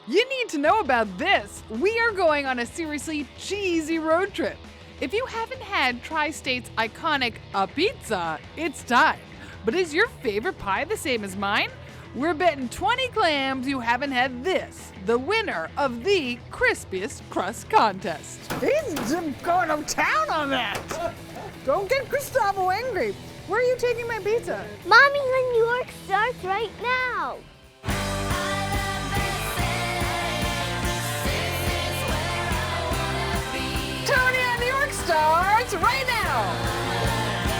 You need to know about this. We are going on a seriously cheesy road trip. If you haven't had Tri-State's iconic A Pizza, it's time. But is your favorite pie the same as mine? We're betting 20 clams you haven't had this, the winner of the crispiest crust contest. He's going to town on that. Don't get Gustavo angry. Where are you taking my pizza? Mommy, the New York starts right now. Tony at New York starts right now.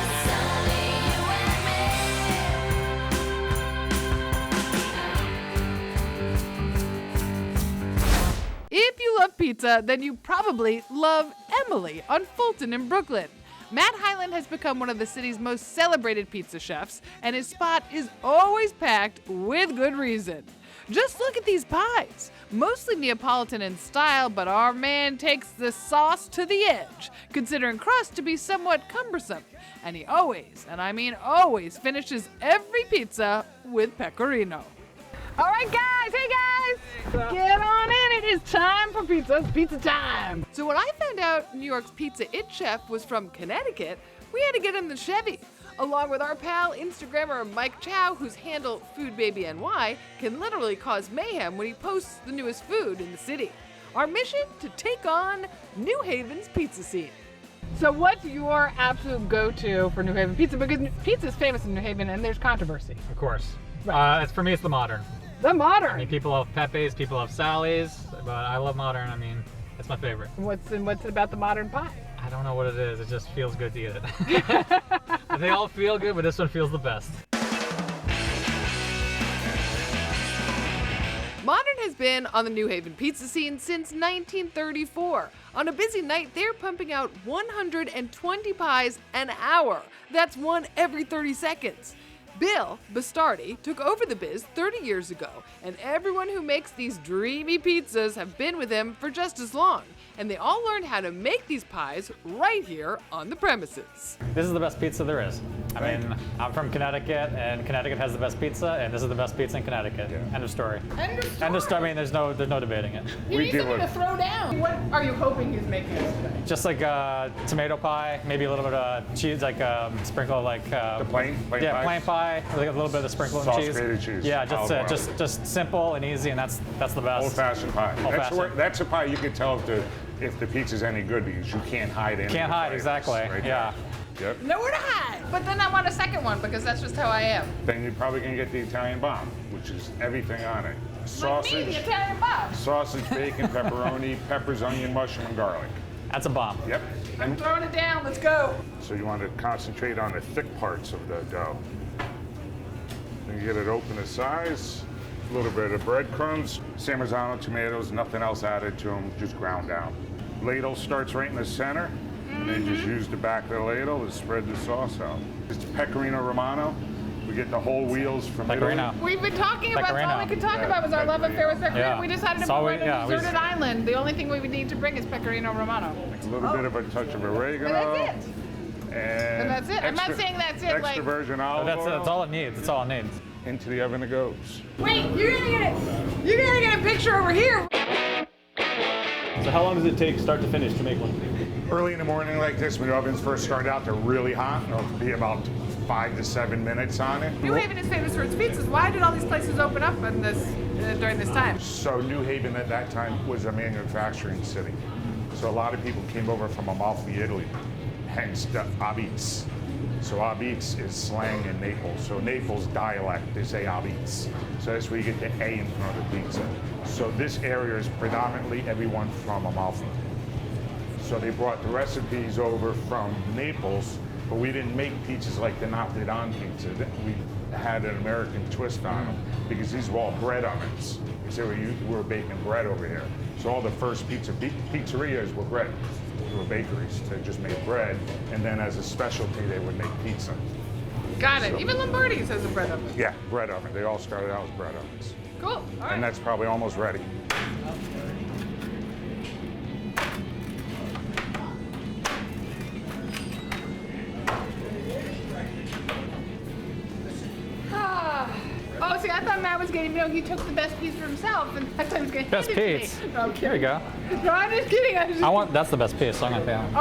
If you love pizza, then you probably love Emily on Fulton in Brooklyn. Matt Hyland has become one of the city's most celebrated pizza chefs, and his spot is always packed with good reason. Just look at these pies. Mostly Neapolitan in style, but our man takes the sauce to the edge, considering crust to be somewhat cumbersome. And he always, and I mean always, finishes every pizza with pecorino. All right, guys. Hey, guys. Get on in. It is time for pizza. It's pizza time. So when I found out New York's Pizza It chef was from Connecticut, we had to get in the Chevy. Along with our pal, Instagrammer Mike Chow, whose handle FoodBabyNY can literally cause mayhem when he posts the newest food in the city. Our mission to take on New Haven's pizza scene. So what's your absolute go-to for New Haven pizza? Because pizza is famous in New Haven, and there's controversy. Of course. Right. For me, it's the modern. The I modern. mean, people love Pepe's, people love Sally's, but I love modern. I mean, it's my favorite. What's it about the modern pie? I don't know what it is. It just feels good to eat it. They all feel good, but this one feels the best. Modern has been on the New Haven pizza scene since 1934. On a busy night, they're pumping out 120 pies an hour. That's one every 30 seconds. Bill Bastardi took over the biz 30 years ago, and everyone who makes these dreamy pizzas have been with him for just as long. And they all learned how to make these pies right here on the premises. This is the best pizza there is. I mean, I'm from Connecticut, and Connecticut has the best pizza, and this is the best pizza in Connecticut. Yeah. End of story. End of story. I mean, there's no debating it. You need something to throw down. What are you hoping he's making us today? Just like tomato pie, maybe a little bit of cheese, like sprinkle like The plain yeah, pie? plain pie, like a little bit of sprinkle and cheese. Sauce-grated cheese. Yeah, Olive oil. just simple and easy, and that's the best. Old-fashioned pie. Old-fashioned. That's a pie you can tell if the pizza's any good because you can't hide any. Can't hide, exactly. Right Yeah. there. Yep. Nowhere to hide. But then I want a second one because that's just how I am. Then you're probably gonna get the Italian bomb, which is everything on it. Like me, the Italian bob. Sausage, bacon, pepperoni, peppers, onion, mushroom, and garlic. That's a bomb. Yep. I'm And throwing it down. Let's go. so you want to concentrate on the thick parts of the dough. Then you get it open to size. A little bit of breadcrumbs, San Marzano tomatoes, nothing else added to them, just ground down. Ladle starts right in the center, and then just use the back of the ladle to spread the sauce out. It's Pecorino Romano. We get the whole wheels from Pecorino. Italy. We've been talking about that's all we could talk Yeah, about was our love affair with pecorino. Yeah. We decided to It's move all right we- to yeah, a we deserted island. The only thing we would need to bring is pecorino romano. A little bit of a touch of oregano. And that's it. And that's it. I'm not saying that's it, Extra like- virgin olive That's oil. all it needs. That's all it needs. Into the oven it goes. Wait, you're gonna get a picture over here. So how long does it take start to finish to make one? Early in the morning like this, when the ovens first start out, they're really hot. It'll be about 5 to 7 minutes on it. New Haven is famous for its pizzas. Why did all these places open up in this during this time? So New Haven at that time was a manufacturing city. So a lot of people came over from Amalfi, Italy, hence the Abits. So Abits is slang in Naples. So Naples dialect, they say Abits. So that's where you get the A in front of the pizza. So this area is predominantly everyone from Amalfi. So they brought the recipes over from Naples, but we didn't make pizzas like the Notre Dame pizza. We had an American twist on them because these were all bread ovens. We said we were baking bread over here. So all the first pizzerias were bread. They were bakeries that just made bread, and then as a specialty, they would make pizza. Got it. Even Lombardi's has a bread oven. Yeah, bread oven. They all started out as bread ovens. Cool. All right. And that's probably almost ready. Oh, see, I thought Matt was getting, he took the best piece for himself, and that time he was going to Best hand it piece. to me. No, I'm There kidding. you go. No, I'm just kidding. That's the best piece, so I'm gonna pay him. Oh.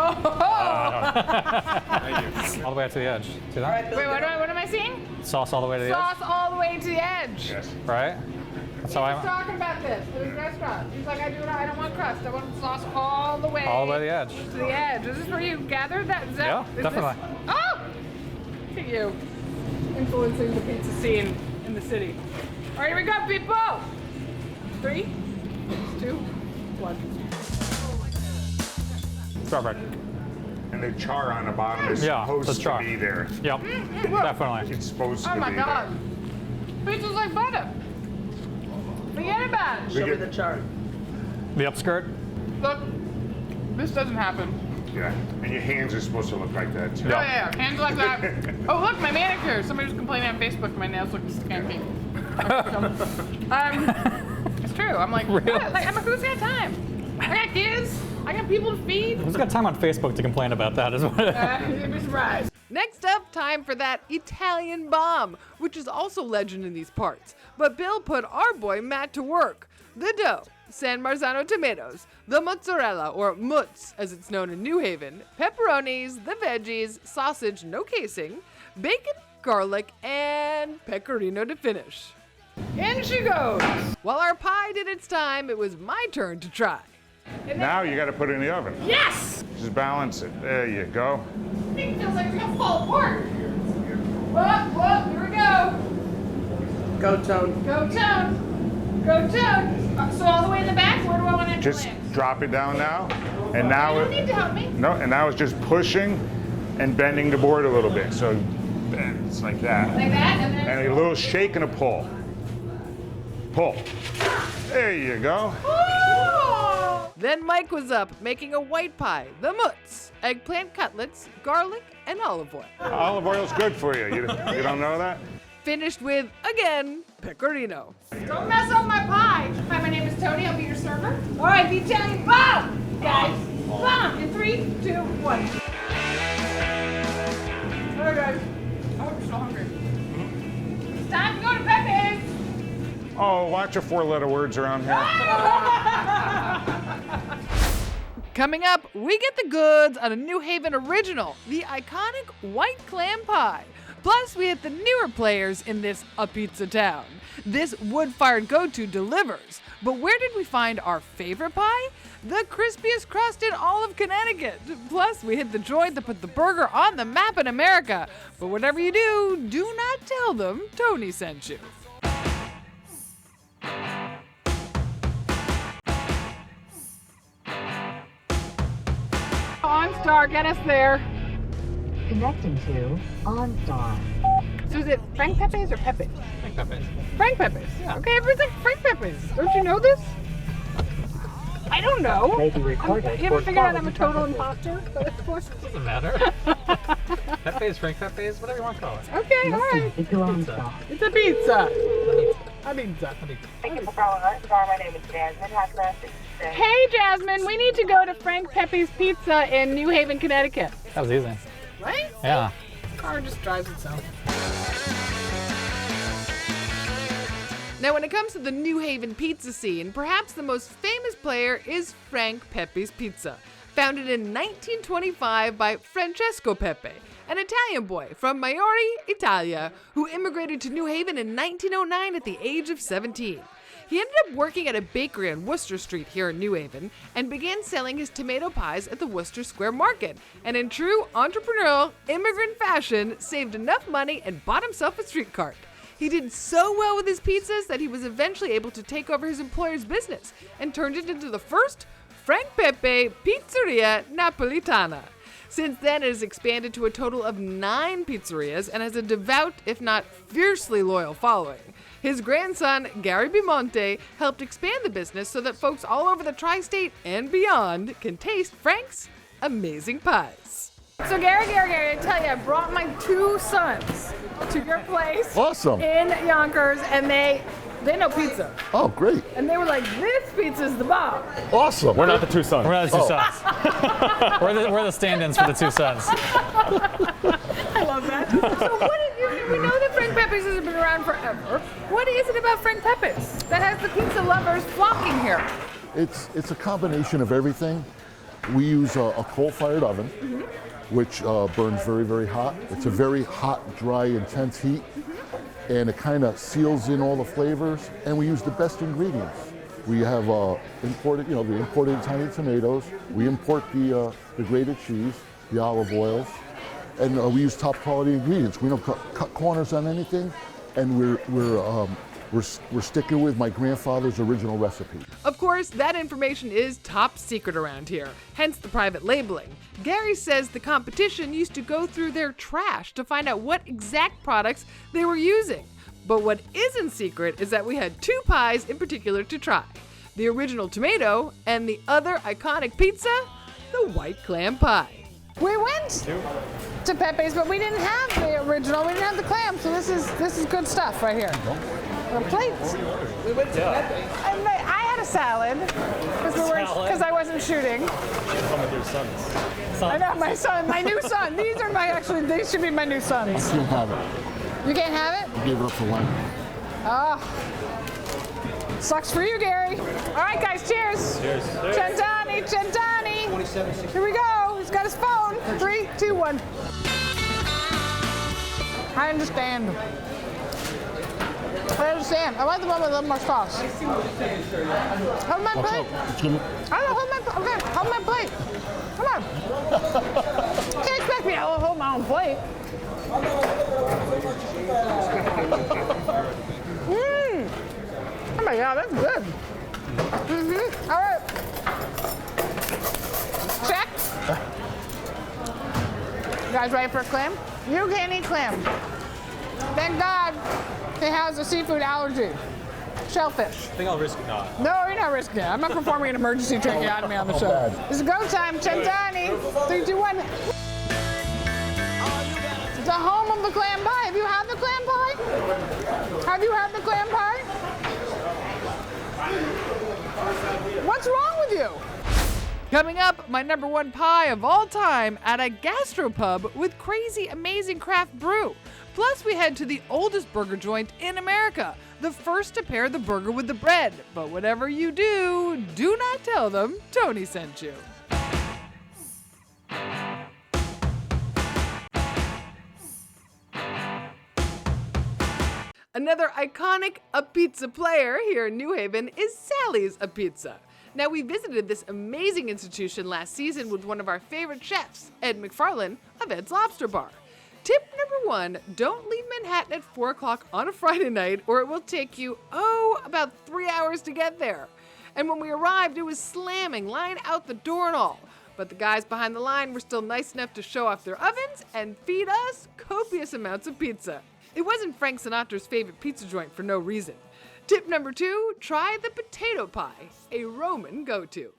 All the way up to the edge. See that? Wait, what am I seeing? Sauce all the way to the Sauce all the way to the edge. Yes. edge. Right? That's how He was I talking about this at his restaurant. He's like, I don't want crust. I want sauce all the way. all the way to the edge. to the edge. Is this where you gathered that? Is that Yeah, is definitely. This, oh! Look at you. Influencing the pizza scene in the city. All right, here we go, people. 3, 2, 1. Perfect. And the char on the bottom is Yeah, supposed the to char. be there. Yep. Definitely. It's supposed Oh to my be God. Pizza's like butter. Forget about it. there. We get- The upskirt. Look, this doesn't happen. Yeah, and your hands are supposed to look like that too. Oh yeah, hands like that. Oh look, my manicure. Somebody was complaining on Facebook my nails look skanky. It's true. I'm like, Really? what? Like, who's got time? I got kids. I got people to feed. Who's got time on Facebook to complain about that? Is what You'd be surprised. Next up, time for that Italian bomb, which is also legend in these parts. But Bill put our boy Matt to work. The dough, San Marzano tomatoes, the mozzarella, or mutz as it's known in New Haven, pepperonis, the veggies, sausage, no casing, bacon, garlic, and pecorino to finish. In she goes. While our pie did its time, it was my turn to try. Now you got to put it in the oven. Yes! Just balance it. There you go. It feels like it's gonna fall apart. Whoa, here we go. Go, Toad. Go Toad! Go Toad! So all the way in the back, where do I want it to Just land? drop it down now. And now You don't need to help me. no, and now it's just pushing and bending the board a little bit. So it's like that. Like that, and then... And a little shake and a pull. Pull. There you go. Then Mike was up, making a white pie, the mutz, eggplant cutlets, garlic, and olive oil. Olive oil's good for you. You don't know that? Finished with, again, pecorino. Don't mess up my pie. Hi, my name is Tony. I'll be your server. All right, the Italian bomb, guys. Bomb in 3, 2, 1. All right, guys. Oh, I'm so hungry. It's time to go to Pepe's. Oh, watch your 4-letter words around here. Coming up, we get the goods on a New Haven original, the iconic white clam pie. Plus, we hit the newer players in this A Pizza Town. This wood-fired go-to delivers. But where did we find our favorite pie? The crispiest crust in all of Connecticut. Plus, we hit the joint that put the burger on the map in America. But whatever you do, do not tell them Tony sent you. OnStar, get us there. Connecting to OnStar. So is it Frank Pepe's or Pepe's? Frank Pepe's. Frank Pepe's. Yeah. Okay, everyone's like Frank Pepe's. Don't you know this? I don't know. May be recorded You for ever figured out I'm a quality total purposes. imposter? Doesn't matter. Pepe's, Frank Pepe's, whatever you want to call it. Okay, all right. Connecting to OnStar. It's a pizza. A pizza. Thank you for calling OnStar. My name is Jasmine. How can I assist you today? Hey, Jasmine, we need to go to Frank Pepe's Pizza in New Haven, Connecticut. That was easy. Right? Yeah. The car just drives itself. Now, when it comes to the New Haven pizza scene, perhaps the most famous player is Frank Pepe's Pizza, founded in 1925 by Francesco Pepe, an Italian boy from Maiori, Italia, who immigrated to New Haven in 1909 at the age of 17. He ended up working at a bakery on Worcester Street here in New Haven and began selling his tomato pies at the Worcester Square Market, and in true entrepreneurial immigrant fashion, saved enough money and bought himself a street cart. He did so well with his pizzas that he was eventually able to take over his employer's business and turned it into the first Frank Pepe Pizzeria Napolitana. Since then, it has expanded to a total of 9 pizzerias and has a devout, if not fiercely loyal following. His grandson, Gary Bimonte, helped expand the business so that folks all over the tri-state and beyond can taste Frank's amazing pies. So Gary, I tell you, I brought my 2 sons to your place Awesome. in Yonkers, and they know pizza. Oh, great. And they were like, this pizza's the bomb. Awesome. We're not the two sons. We're not the two sons. We're the stand-ins for the two sons. I love that. So what did you we know that Frank Pepe's has been around forever. What is it about Frank Pepe's that has the pizza lovers flocking here? It's a combination of everything. We use a coal-fired oven, which burns very, very hot. It's a very hot, dry, intense heat, and it kind of seals in all the flavors. And we use the best ingredients. We have imported, the imported tiny tomatoes. We import the grated cheese, the olive oils, and we use top quality ingredients. We don't cut corners on anything, and we're sticking with my grandfather's original recipe. Of course, that information is top secret around here, hence the private labeling. Gary says the competition used to go through their trash to find out what exact products they were using. But what isn't secret is that we had two pies in particular to try. The original tomato and the other iconic pizza, the white clam pie. We went to Pepe's, but we didn't have the original. We didn't have the clam, so this is good stuff right here. A plate. We went to Pepe's. I had a salad because I wasn't shooting. Some of your sons. I know my son, my new son. These should be my new sons. I can't have it. You can't have it? I gave it up for lunch. Oh. Sucks for you, Gary. All right, guys, cheers. Cheers. Centani. Here we go. He's got his phone. 3, 2, 1. I understand. I want the one with a little more sauce. Hold my plate. Hold my plate. Come on. You can't expect me to hold my own plate. Oh my God, that's good. All right. Check. You guys ready for a clam? You can't eat clam. Thank God he has a seafood allergy. Shellfish. I think I'll risk it not. No, you're not risking it. I'm not performing an emergency tracheotomy on the show. It's go time. Centani. 3, 2, 1. The home of the clam pie. Have you had the clam pie? Have you had the clam pie? What's wrong with you? Coming up, my number one pie of all time at a gastropub with crazy, amazing craft brew. Plus, we head to the oldest burger joint in America, the first to pair the burger with the bread. But whatever you do, do not tell them Tony sent you. Another iconic A Pizza player here in New Haven is Sally's A Pizza. Now, we visited this amazing institution last season with one of our favorite chefs, Ed McFarlane of Ed's Lobster Bar. Tip number 1, don't leave Manhattan at 4 o'clock on a Friday night or it will take you, about 3 hours to get there. And when we arrived, it was slamming, line out the door and all. But the guys behind the line were still nice enough to show off their ovens and feed us copious amounts of pizza. It wasn't Frank Sinatra's favorite pizza joint for no reason. Tip number 2, try the potato pie, a Roman go-to.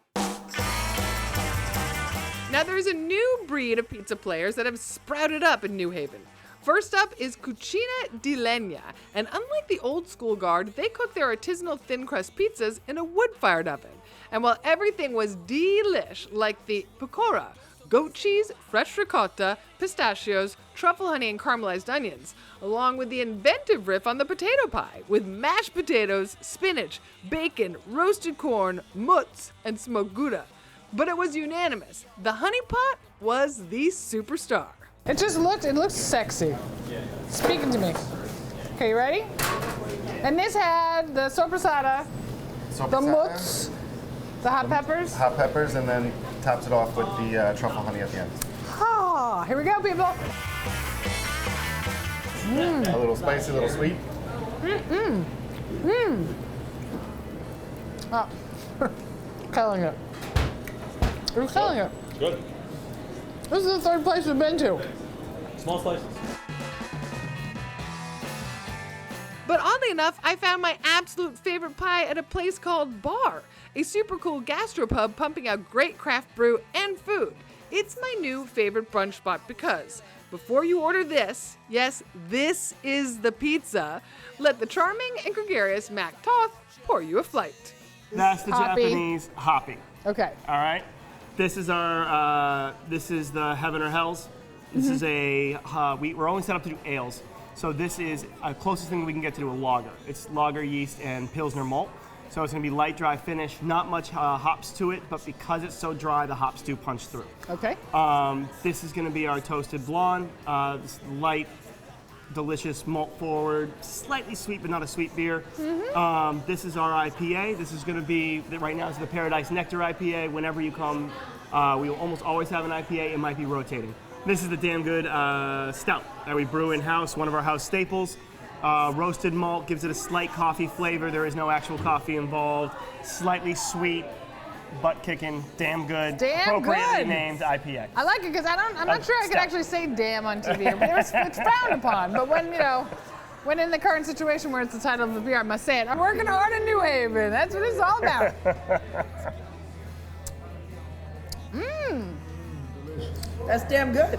Now there's a new breed of pizza players that have sprouted up in New Haven. First up is Cucina di Legna, and unlike the old school guard, they cook their artisanal thin crust pizzas in a wood-fired oven. And while everything was delish, like the pecora, goat cheese, fresh ricotta, pistachios, truffle honey, and caramelized onions, along with the inventive riff on the potato pie, with mashed potatoes, spinach, bacon, roasted corn, mutz, and smoked Gouda. But it was unanimous. The honey pot was the superstar. It looks sexy. Yeah. Speaking to me. Okay, you ready? And this had the sopressata, the mutz, the hot peppers. Hot peppers, and then tops it off with the truffle honey at the end. Ah, here we go, people. A little spicy, a little sweet. Oh, killing it. We're killing it. Good. This is the third place we've been to. Small slices. But oddly enough, I found my absolute favorite pie at a place called Bar, a super cool gastropub pumping out great craft brew and food. It's my new favorite brunch spot because before you order this, yes, this is the pizza, let the charming and gregarious Mac Toth pour you a flight. That's the Hoppy. Japanese hoppy. Okay. All right. This is our. This is the Heaven or Hells. This is a. We're only set up to do ales. So this is closest thing we can get to a lager. It's lager yeast and Pilsner malt. So it's going to be light, dry finish, not much hops to it, but because it's so dry, the hops do punch through. Okay. This is going to be our toasted blonde. This light, delicious, malt forward, slightly sweet, but not a sweet beer. This is our IPA. This is going to be, right now, it's the Paradise Nectar IPA. Whenever you come, we will almost always have an IPA. It might be rotating. This is the Damn Good Stout that we brew in-house, one of our house staples. Roasted malt gives it a slight coffee flavor. There is no actual coffee involved. Slightly sweet, butt-kicking, damn good, appropriately named IPA. I like it because I'm not sure I could actually say damn on TV. It's frowned upon, but when in the current situation where it's the title of the beer, I must say it. I'm working hard in New Haven. That's what it's all about. That's damn good.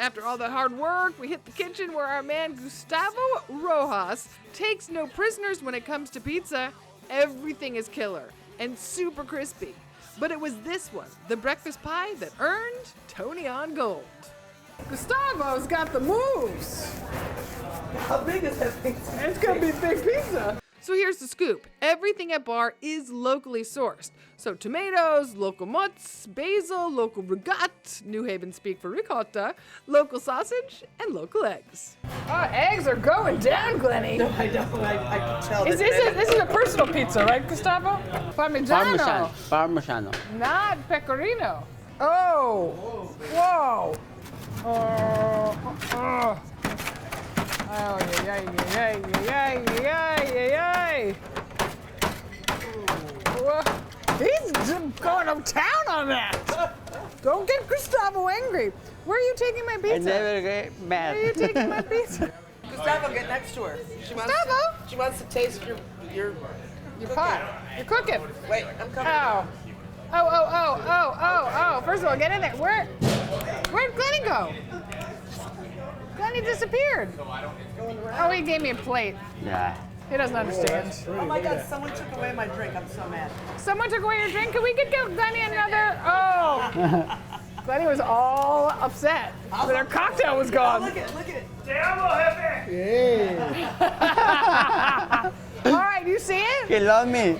After all the hard work, we hit the kitchen where our man Gustavo Rojas takes no prisoners when it comes to pizza. Everything is killer and super crispy. But it was this one, the breakfast pie, that earned Tony on gold. Gustavo's got the moves. How big is that thing? It's gonna be big pizza. So here's the scoop. Everything at Bar is locally sourced. So tomatoes, local mozz, basil, local rigat, New Haven speak for ricotta, local sausage, and local eggs. Oh, eggs are going down, Glennie. No, I don't. I can tell. This is a personal pizza, right, Gustavo? Parmigiano. Parmigiano. Not pecorino. Oh. Whoa. Oh, yay. He's going to town on that. Don't get Gustavo angry. Where are you taking my pizza? I never get mad. Where are you taking my pizza? Gustavo, get next to her. She wants to taste your pot. You're cooking. Wait, I'm coming. Oh. First of all, get in there. Where'd Glennie go? Glennie disappeared. Oh, he gave me a plate. Yeah. He doesn't understand. Oh my God, someone took away my drink. I'm so mad. Someone took away your drink? Can we get Glennie another? Oh. Glennie was all upset that her cocktail was gone. Look at it. All right, you see it? He loves me.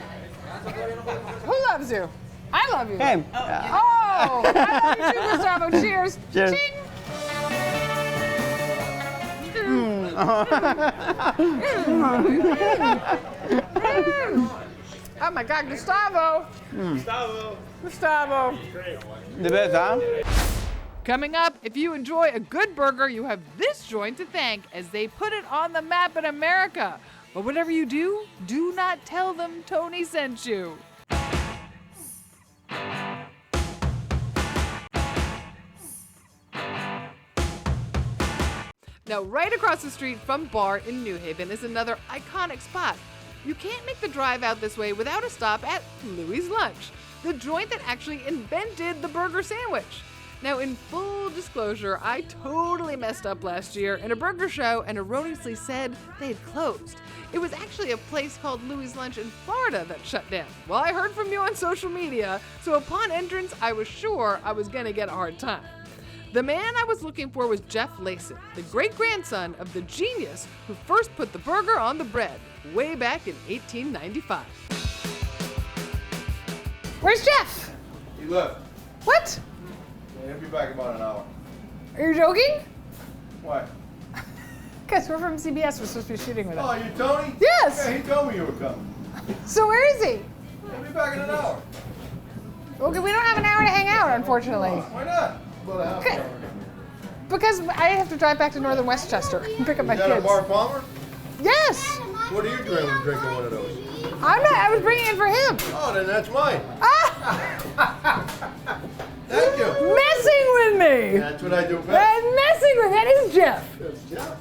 Who loves you? I love you. Him. Oh, I love you too, Gustavo. Cheers. Cheers. Ching. Oh my God, Gustavo. Gustavo. The best, huh? Coming up, if you enjoy a good burger, you have this joint to thank as they put it on the map in America. But whatever you do, do not tell them Tony sent you. Now, right across the street from Bar in New Haven is another iconic spot. You can't make the drive out this way without a stop at Louis' Lunch, the joint that actually invented the burger sandwich. Now, in full disclosure, I totally messed up last year in a burger show and erroneously said they had closed. It was actually a place called Louis' Lunch in Florida that shut down. Well, I heard from you on social media, so upon entrance, I was sure I was gonna get a hard time. The man I was looking for was Jeff Layson, the great-grandson of the genius who first put the burger on the bread way back in 1895. Where's Jeff? He left. What? He'll be back in about an hour. Are you joking? Why? Because we're from CBS. We're supposed to be shooting with him. Oh, you Tony? Yes. Yeah, he told me you were coming. So where is he? He'll be back in an hour. Okay, we don't have an hour to hang out, unfortunately. Why not? About a half Okay. hour. Because I have to drive back to Northern Westchester and pick up my Is that kids. a Bar Palmer? Yes. What are you doing drinking one of those? I was bringing it for him. Oh, then that's mine. Ah! Thank you. Messing with me. That's what I do best. Messing with that is Jeff. That's Jeff.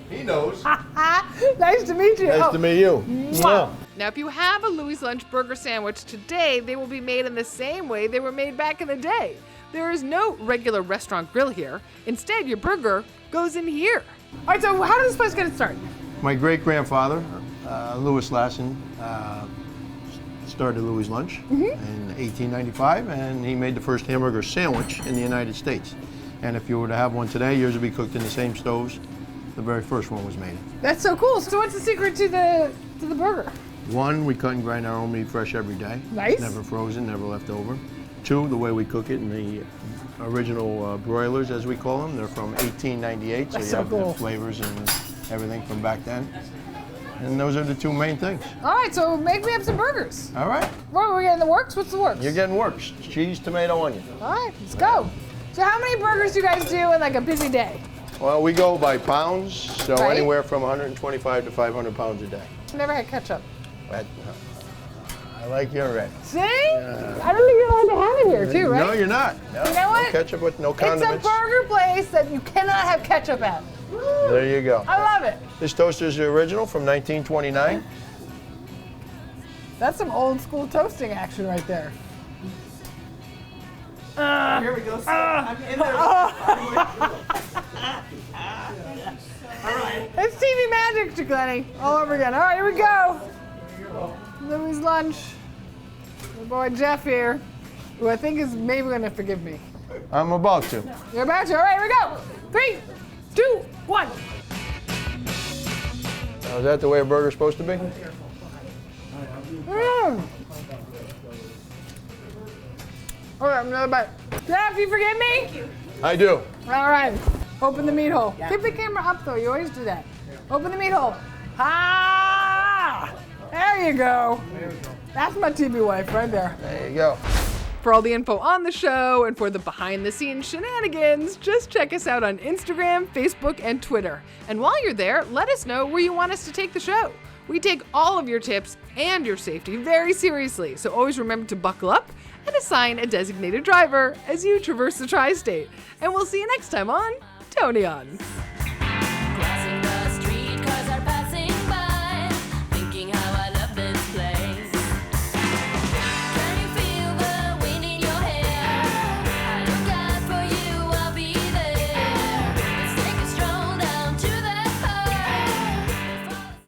He knows. Nice to meet you. Nice to meet you. Mwah. Now, if you have a Louis' Lunch burger sandwich today, they will be made in the same way they were made back in the day. There is no regular restaurant grill here. Instead, your burger goes in here. All right, so how did this place get its start? My great-grandfather, Louis Layson, started Louis' Lunch in 1895, and he made the first hamburger sandwich in the United States. And if you were to have one today, yours would be cooked in the same stoves the very first one was made in. That's so cool. So what's the secret to the burger? One, we cut and grind our own meat fresh every day. Nice. Never frozen, never left over. Two, the way we cook it in the original broilers, as we call them, they're from 1898, That's you so have cool. the flavors and everything from back then. And those are the two main things. All right, so make me up some burgers. All right, What, are we getting the works? What's the works? you're getting works. Cheese, tomato, onion. All right, let's go. So how many burgers do you guys do in like a busy day? Well, we go by pounds, so Right. anywhere from 125 to 500 pounds a day. Never had ketchup. I like your red. See? I don't think you're allowed to have it here too, right? No, you're not. No, You know what? No ketchup with no It's a condiments. burger place that you cannot have ketchup at. There you go. I love it. This toaster is the original from 1929. That's some old school toasting action right there. Here we go. I'm in there. All right. It's TV magic, Glenny. All over again. All right, here we go. Louie's lunch. My boy Jeff here, who I think is maybe going to forgive me. I'm about to. You're about to. All right, here we go. 3, 2, 1. Now, is that the way a burger's supposed to be? All right, another bite. Jeff, you forgive me? I do. All right. Open the meat hole. Keep the camera up, though. You always do that. Open the meat hole. Ah! There you go. That's my TV wife right there. There you go. For all the info on the show and for the behind-the-scenes shenanigans, just check us out on Instagram, Facebook, and Twitter. And while you're there, let us know where you want us to take the show. We take all of your tips and your safety very seriously, so always remember to buckle up and assign a designated driver as you traverse the tri-state. And we'll see you next time on Tony On.